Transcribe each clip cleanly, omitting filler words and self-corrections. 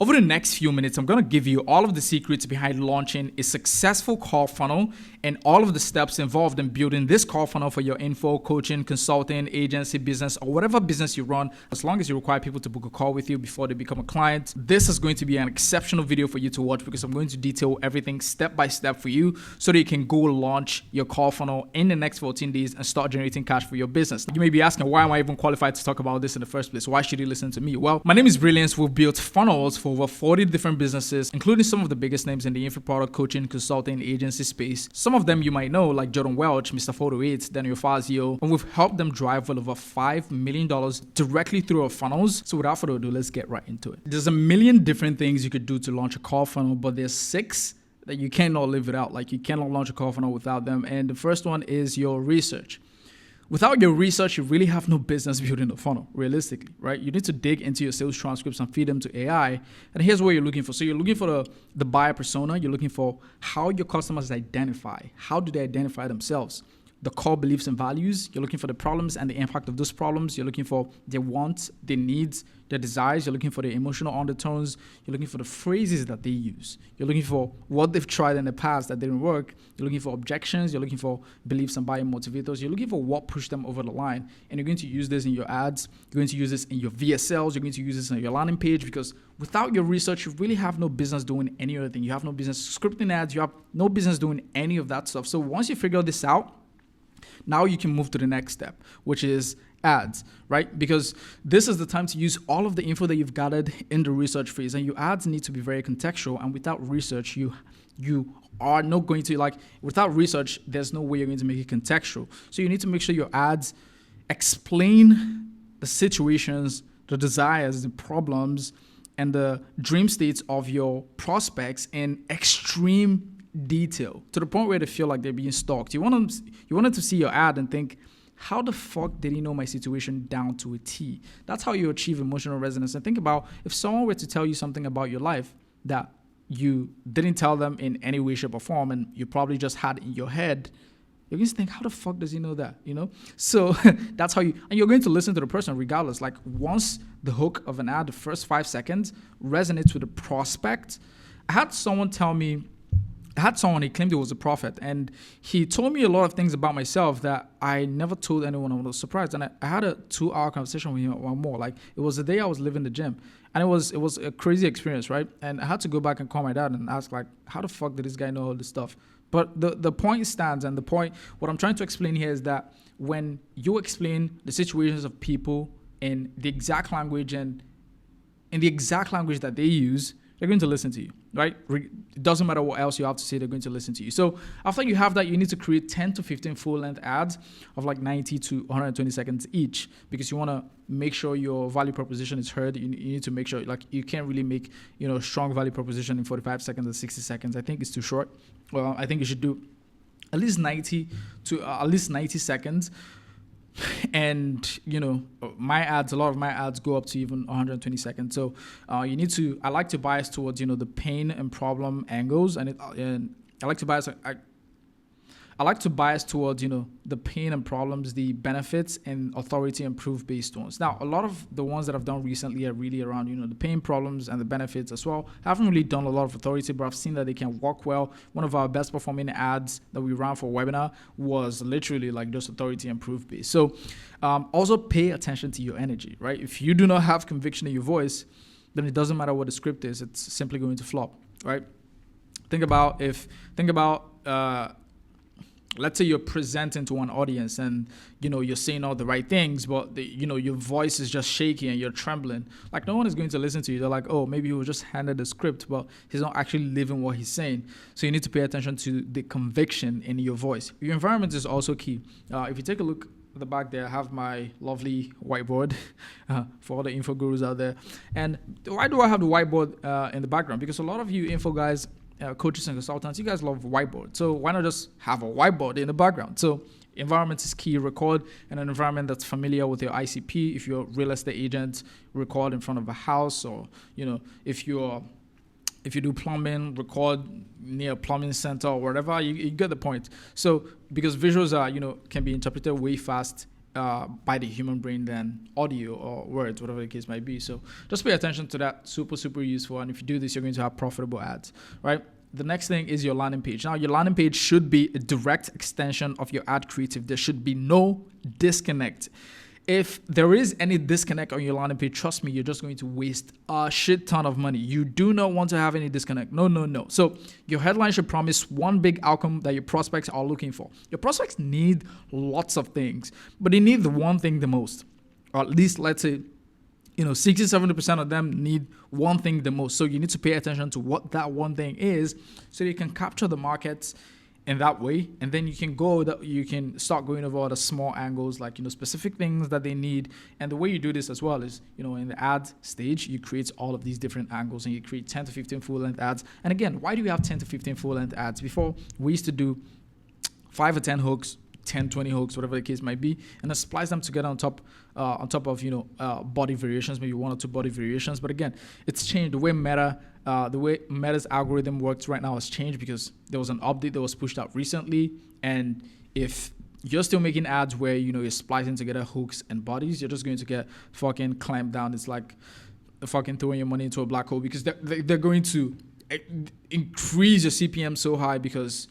Over the next few minutes, I'm going to give you all of the secrets behind launching a successful call funnel and all of the steps involved in building this call funnel for your info, coaching, consulting, agency, business, or whatever business you run, as long as you require people to book a call with you before they become a client. This is going to be an exceptional video for you to watch because I'm going to detail everything step by step for you so that you can go launch your call funnel in the next 14 days and start generating cash for your business. You may be asking, why am I even qualified to talk about this in the first place? Why should you listen to me? Well, my name is Brilliance. We've built funnels for over 40 different businesses, including some of the biggest names in the info product, coaching, consulting, agency space. Some of them you might know, like Jordan Welch, Mr. Photo 8, Daniel Fazio, and we've helped them drive well over $5 million directly through our funnels. So without further ado, let's get right into it. There's a million different things you could do to launch a call funnel, but there's 6 that you cannot live without. Like, you cannot launch a call funnel without them. And the first one is your research. Without your research, you really have no business building a funnel, realistically, right? You need to dig into your sales transcripts and feed them to AI. And here's what you're looking for. So you're looking for the buyer persona. You're looking for how your customers identify. How do they identify themselves? The core beliefs and values. You're looking for the problems and the impact of those problems. You're looking for their wants, their needs, their desires. You're looking for the emotional undertones. You're looking for the phrases that they use. You're looking for what they've tried in the past that didn't work. You're looking for objections. You're looking for beliefs and buying motivators. You're looking for what pushed them over the line. And you're going to use this in your ads. You're going to use this in your VSLs. You're going to use this on your landing page, because without your research, you really have no business doing any other thing. You have no business scripting ads. You have no business doing any of that stuff. So once you figure this out, now you can move to the next step, which is ads, right? Because this is the time to use all of the info that you've gathered in the research phase, and your ads need to be very contextual. And without research, you are not going to, without research, there's no way you're going to make it contextual. So you need to make sure your ads explain the situations, the desires, the problems, and the dream states of your prospects in extreme detail, to the point where they feel like they're being stalked. You want them to see your ad and think, how the fuck did he know my situation down to a T? That's how you achieve emotional resonance. And think about, if someone were to tell you something about your life that you didn't tell them in any way, shape, or form, and you probably just had in your head, you're going to think, how the fuck does he know that? So that's how and you're going to listen to the person regardless. Like, once the hook of an ad, the first 5 seconds resonates with the prospect. I had someone, he claimed he was a prophet, and he told me a lot of things about myself that I never told anyone. I was surprised. And I had a 2-hour conversation with him or more. Like, it was the day I was leaving the gym, and it was a crazy experience, right? And I had to go back and call my dad and ask, like, how the fuck did this guy know all this stuff? But the point stands, and what I'm trying to explain here is that when you explain the situations of people in the exact language and in the exact language that they use, they're going to listen to you, right? It doesn't matter what else you have to say, they're going to listen to you. So after you have that, you need to create 10 to 15 full-length ads of like 90 to 120 seconds each, because you want to make sure your value proposition is heard. You need to make sure, like, you can't really make, strong value proposition in 45 seconds or 60 seconds. I think it's too short. Well, I think you should do at least 90 seconds. And a lot of my ads go up to even 120 seconds. So I like to bias towards the pain and problem angles, and I like to bias towards the pain and problems, the benefits, and authority and proof based ones. Now, a lot of the ones that I've done recently are really around the pain, problems, and the benefits as well. I haven't really done a lot of authority, but I've seen that they can work well. One of our best performing ads that we ran for a webinar was literally like just authority and proof based. So also pay attention to your energy, right? If you do not have conviction in your voice, then it doesn't matter what the script is, it's simply going to flop, right? Think about let's say you're presenting to an audience and you're saying all the right things, but your voice is just shaky and you're trembling. Like, no one is going to listen to you. They're like, oh, maybe he was just handed the script, but he's not actually living what he's saying. So you need to pay attention to the conviction in your voice. Your environment is also key. If you take a look at the back there, I have my lovely whiteboard for all the info gurus out there. And why do I have the whiteboard in the background? Because a lot of you info guys, coaches and consultants, you guys love whiteboard. So why not just have a whiteboard in the background? So environment is key. Record in an environment that's familiar with your ICP. If you're a real estate agent, record in front of a house, or if you do plumbing, record near a plumbing center or whatever. You get the point. So because visuals are can be interpreted way fast by the human brain than audio or words, whatever the case might be. So just pay attention to that. Super, super useful. And if you do this, you're going to have profitable ads, right? The next thing is your landing page. Now, your landing page should be a direct extension of your ad creative. There should be no disconnect. If there is any disconnect on your landing page, trust me, you're just going to waste a shit ton of money. You do not want to have any disconnect. No. So your headline should promise one big outcome that your prospects are looking for. Your prospects need lots of things, but they need the one thing the most. Or at least, let's say, 60-70% of them need one thing the most. So you need to pay attention to what that one thing is so you can capture the markets in that way, and then you can start going over the small angles, like specific things that they need. And the way you do this as well is in the ad stage, you create all of these different angles, and you create 10 to 15 full-length ads. And again, why do we have 10 to 15 full-length ads? Before, we used to do 5 or 10 hooks, 10, 20 hooks, whatever the case might be, and then splice them together on top of body variations, maybe 1 or 2 body variations. But again, it's changed. The way Meta's algorithm works right now has changed because there was an update that was pushed out recently. And if you're still making ads where you're splicing together hooks and bodies, you're just going to get fucking clamped down. It's like fucking throwing your money into a black hole, because they're going to increase your CPM so high because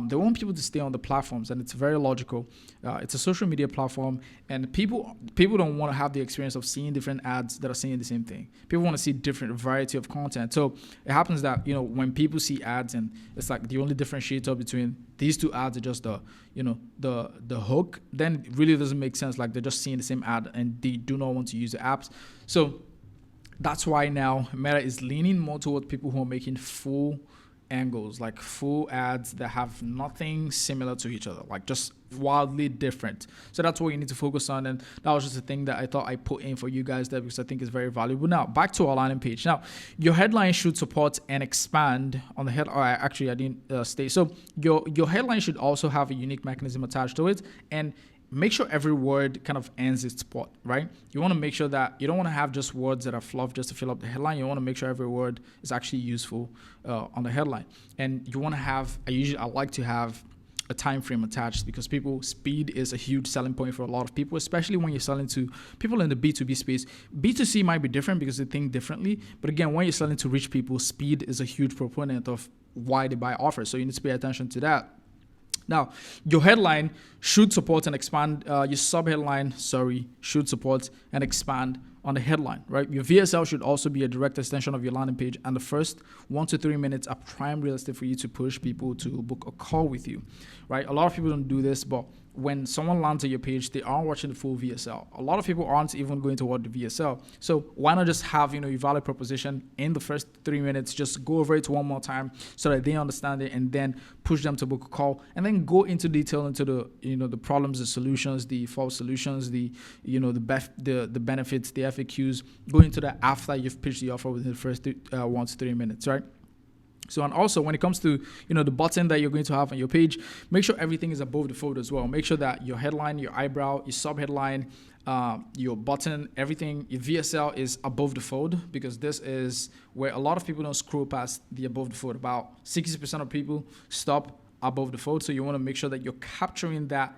they want people to stay on the platforms, and it's very logical. It's a social media platform, and people don't want to have the experience of seeing different ads that are saying the same thing. People want to see different variety of content. So it happens that when people see ads, and it's like the only differentiator between these two ads are just the hook, then it really doesn't make sense. Like, they're just seeing the same ad and they do not want to use the apps. So that's why now Meta is leaning more towards people who are making full angles, like full ads that have nothing similar to each other, like just wildly different. So that's what you need to focus on, and that was just a thing that I thought I put in for you guys there because I think it's very valuable. Now, back to our landing page. Now, your headline should support and expand on the head. Actually, I didn't state. So your headline should also have a unique mechanism attached to it, and make sure every word kind of ends its spot, right? You want to make sure that you don't want to have just words that are fluff just to fill up the headline. You want to make sure every word is actually useful on the headline. And you want to have, I like to have a time frame attached, because speed is a huge selling point for a lot of people, especially when you're selling to people in the B2B space. B2C might be different because they think differently. But again, when you're selling to rich people, speed is a huge proponent of why they buy offers. So you need to pay attention to that. Now, your headline should support and expand, your sub-headline, should support and expand on the headline, right? Your VSL should also be a direct extension of your landing page, and the first 1 to 3 minutes are prime real estate for you to push people to book a call with you, right? A lot of people don't do this, but when someone lands on your page, they aren't watching the full VSL. A lot of people aren't even going to watch the VSL. So why not just have, your value proposition in the first 3 minutes, just go over it one more time so that they understand it, and then push them to book a call, and then go into detail into the, the problems, the solutions, the false solutions, the benefits, the FAQs, go into that after you've pitched the offer within the first 1 to 3 minutes, right? So, and also when it comes to, the button that you're going to have on your page, make sure everything is above the fold as well. Make sure that your headline, your eyebrow, your sub-headline, your button, everything, your VSL is above the fold, because this is where a lot of people don't scroll past the above the fold. About 60% of people stop above the fold. So you want to make sure that you're capturing that.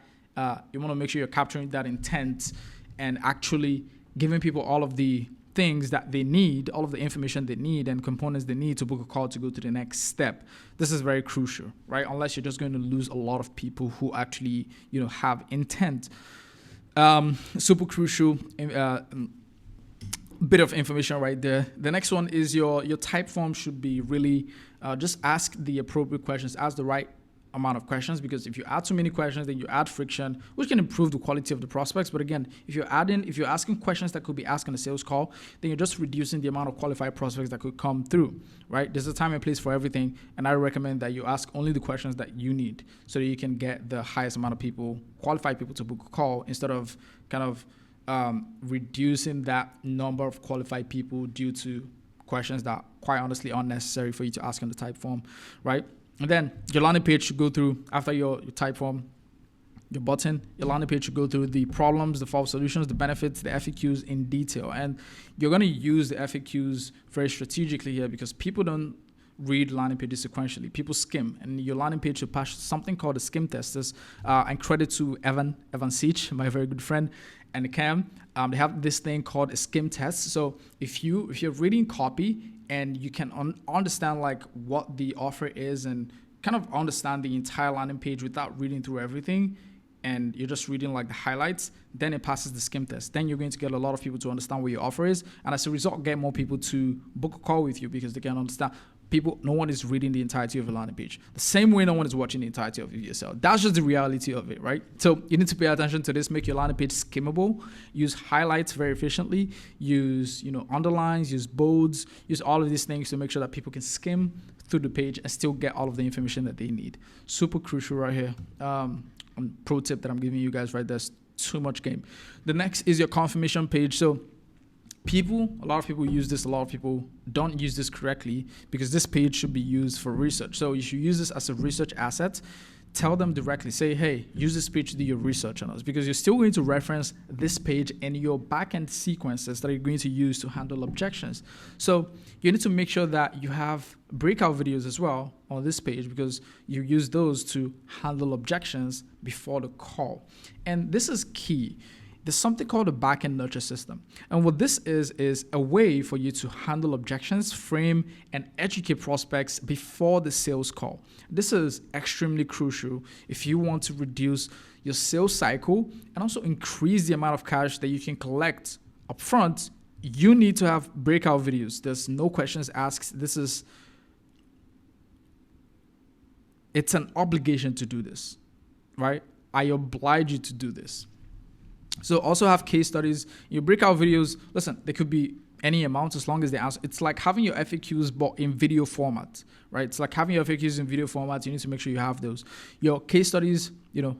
You want to make sure you're capturing that intent and actually giving people all of the things that they need, all of the information they need and components they need to book a call to go to the next step. This is very crucial, right? Unless you're just going to lose a lot of people who actually, have intent. Super crucial bit of information right there. The next one is your type form should be really just ask the appropriate questions, ask the right amount of questions, because if you add too many questions, then you add friction, which can improve the quality of the prospects. But again, if you're asking questions that could be asked on a sales call, then you're just reducing the amount of qualified prospects that could come through, right? There's a time and place for everything, and I recommend that you ask only the questions that you need so that you can get the highest amount of people, qualified people, to book a call, instead of kind of reducing that number of qualified people due to questions that quite honestly aren't necessary for you to ask on the type form, right? And then your landing page should go through, after your type form, your button, your landing page should go through the problems, the false solutions, the benefits, the FAQs in detail. And you're going to use the FAQs very strategically here, because people don't read landing pages sequentially. People skim, and your landing page should pass something called the skim testers. And credit to Evan Seach, my very good friend, and Cam. They have this thing called a skim test. So if you're reading copy and you can understand like what the offer is and kind of understand the entire landing page without reading through everything, and you're just reading like the highlights, then it passes the skim test. Then you're going to get a lot of people to understand what your offer is, and as a result, get more people to book a call with you because they can understand. No one is reading the entirety of a landing page. The same way no one is watching the entirety of your sale. That's just the reality of it, right? So you need to pay attention to this. Make your landing page skimmable. Use highlights very efficiently. Use underlines. Use bolds. Use all of these things to make sure that people can skim through the page and still get all of the information that they need. Super crucial right here. Pro tip that I'm giving you guys right there's too much game. The next is your confirmation page. So a lot of people use this, a lot of people don't use this correctly because this page should be used for research. So you should use this as a research asset. Tell them directly, say, hey, use this page to do your research on us, because you're still going to reference this page in your backend sequences that you're going to use to handle objections. So you need to make sure that you have breakout videos as well on this page, because you use those to handle objections before the call. And this is key. There's something called a backend nurture system. And what this is a way for you to handle objections, frame, and educate prospects before the sales call. This is extremely crucial if you want to reduce your sales cycle and also increase the amount of cash that you can collect upfront. You need to have breakout videos. There's no questions asked. It's an obligation to do this, right? I oblige you to do this. So also have case studies. Your breakout videos, listen, they could be any amount as long as they answer. It's like having your FAQs but in video format, right? It's like having your FAQs in video format. You need to make sure you have those. Your case studies,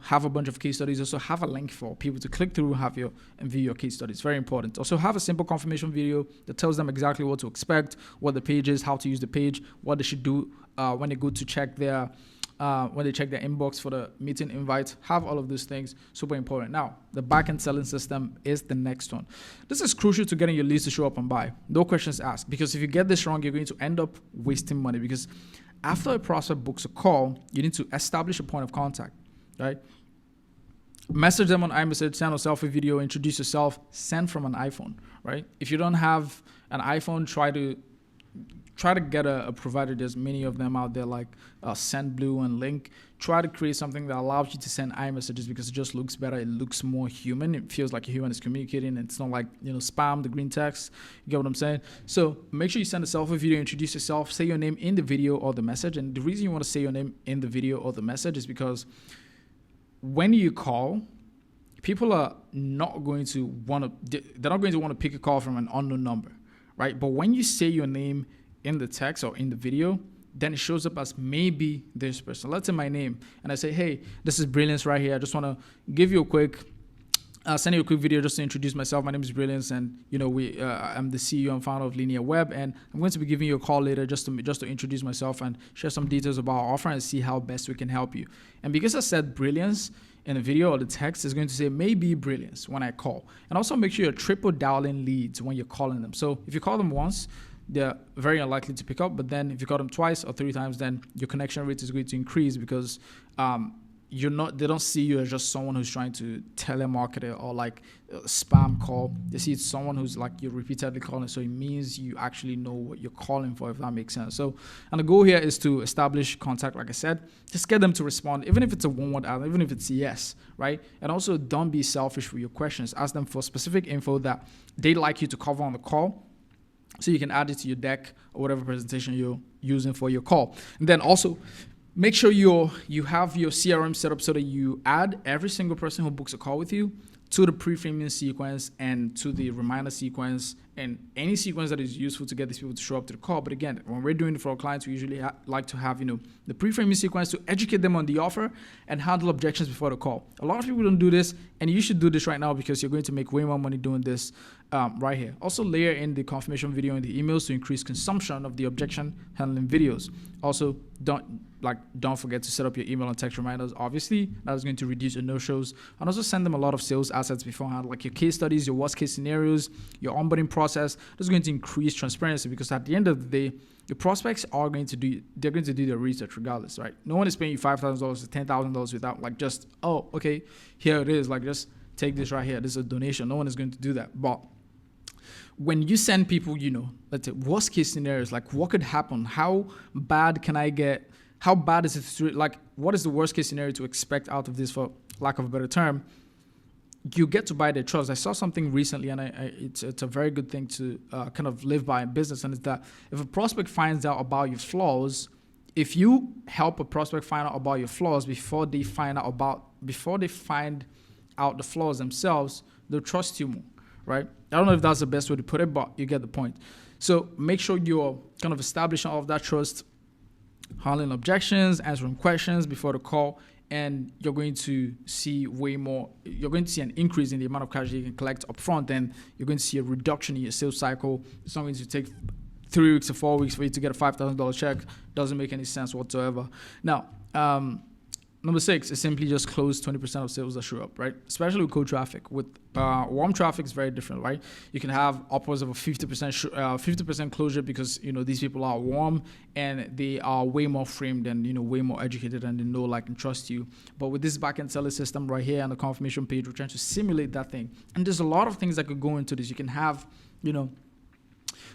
have a bunch of case studies. Also have a link for people to click through and view your case studies. Very important. Also have a simple confirmation video that tells them exactly what to expect, what the page is, how to use the page, what they should do when they go to check their inbox for the meeting invite. Have all of those things. Super important. Now, the backend selling system is the next one. This is crucial to getting your leads to show up and buy. No questions asked. Because if you get this wrong, you're going to end up wasting money. Because after a prospect books a call, you need to establish a point of contact, right? Message them on iMessage, send a selfie video, introduce yourself, send from an iPhone, right? If you don't have an iPhone, try to get a provider. There's many of them out there like SendBlue and Link. Try to create something that allows you to send iMessages because it just looks better. It looks more human. It feels like a human is communicating. It's not like spam, the green text. You get what I'm saying? So make sure you send a selfie video, introduce yourself, say your name in the video or the message. And the reason you want to say your name in the video or the message is because when you call, people are not going to want to pick a call from an unknown number, right? But when you say your name in the text or in the video, then it shows up as maybe this person. Let's say my name, and I say, hey, this is Brilliance right here. I just want to give you a quick, send you a quick video just to introduce myself. My name is Brilliance, and I'm the CEO and founder of Linear Web, and I'm going to be giving you a call later just to introduce myself and share some details about our offer and see how best we can help you. And because I said Brilliance in the video or the text, is going to say maybe Brilliance when I call. And also make sure you're triple dialing leads when you're calling them. So if you call them once, they're very unlikely to pick up. But then if you call them twice or three times, then your connection rate is going to increase because they don't see you as just someone who's trying to telemarket or like a spam call. They see it's someone who's like you're repeatedly calling. So it means you actually know what you're calling for, if that makes sense. So, and the goal here is to establish contact. Like I said, just get them to respond, even if it's a one-word answer, even if it's yes, right? And also don't be selfish with your questions. Ask them for specific info that they'd like you to cover on the call, so you can add it to your deck or whatever presentation you're using for your call. And then also make sure you have your CRM set up so that you add every single person who books a call with you to the pre-framing sequence and to the reminder sequence and any sequence that is useful to get these people to show up to the call. But again, when we're doing it for our clients, we usually like to have the pre-framing sequence to educate them on the offer and handle objections before the call. A lot of people don't do this, and you should do this right now because you're going to make way more money doing this right here. Also layer in the confirmation video in the emails to increase consumption of the objection handling videos. Also, don't forget to set up your email and text reminders. Obviously, that is going to reduce your no-shows, and also send them a lot of sales assets beforehand, like your case studies, your worst case scenarios, your onboarding process. That's going to increase transparency, because at the end of the day, your prospects are going to do their research regardless, right? No one is paying you $5,000 to $10,000 without like just, oh, okay, here it is. Like, just take this right here. This is a donation. No one is going to do that. But when you send people, let's say worst case scenarios, like what could happen? How bad can I get? How bad is it? Like, what is the worst case scenario to expect out of this, for lack of a better term? You get to buy their trust. I saw something recently, and it's a very good thing to kind of live by in business, and it's that if a prospect finds out about your flaws, if you help a prospect find out about your flaws before they find out the flaws themselves, they'll trust you more, right? I don't know if that's the best way to put it, but you get the point. So make sure you're kind of establishing all of that trust, handling objections, answering questions before the call, and you're going to see way more. You're going to see an increase in the amount of cash you can collect upfront, and you're going to see a reduction in your sales cycle. It's not going to take 3 weeks or 4 weeks for you to get a $5,000 check. Doesn't make any sense whatsoever. Now, number 6 is simply just close 20% of sales that show up, right? Especially with cold traffic. With warm traffic, is very different, right? You can have upwards of a 50% closure, because these people are warm and they are way more framed and way more educated, and they know, like, and trust you. But with this backend seller system right here on the confirmation page, we're trying to simulate that thing. And there's a lot of things that could go into this. You can have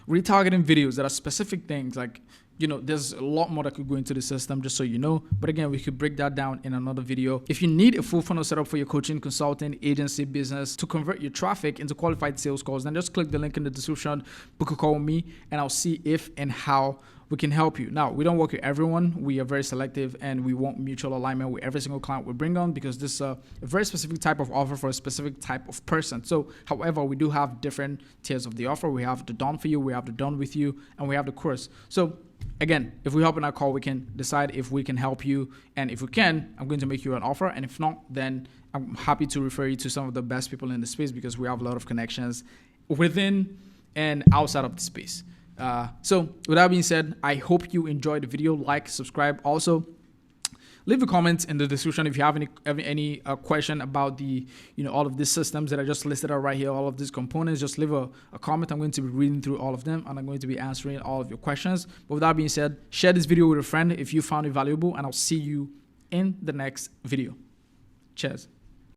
retargeting videos that are specific things, like there's a lot more that could go into the system, just so you know. But again, we could break that down in another video. If you need a full funnel setup for your coaching, consulting, agency business to convert your traffic into qualified sales calls, then just click the link in the description, book a call with me, and I'll see if and how we can help you. Now, we don't work with everyone. We are very selective, and we want mutual alignment with every single client we bring on, because this is a very specific type of offer for a specific type of person. So, however, we do have different tiers of the offer. We have the done for you, we have the done with you, and we have the course. So again, if we help in our call, we can decide if we can help you. And if we can, I'm going to make you an offer. And if not, then I'm happy to refer you to some of the best people in the space, because we have a lot of connections within and outside of the space. So with that being said, I hope you enjoyed the video. Like, subscribe. Also, leave a comment in the description if you have any question about the all of these systems that I just listed out right here, all of these components. Just leave a comment. I'm going to be reading through all of them, and I'm going to be answering all of your questions. But with that being said, share this video with a friend if you found it valuable, and I'll see you in the next video. Cheers.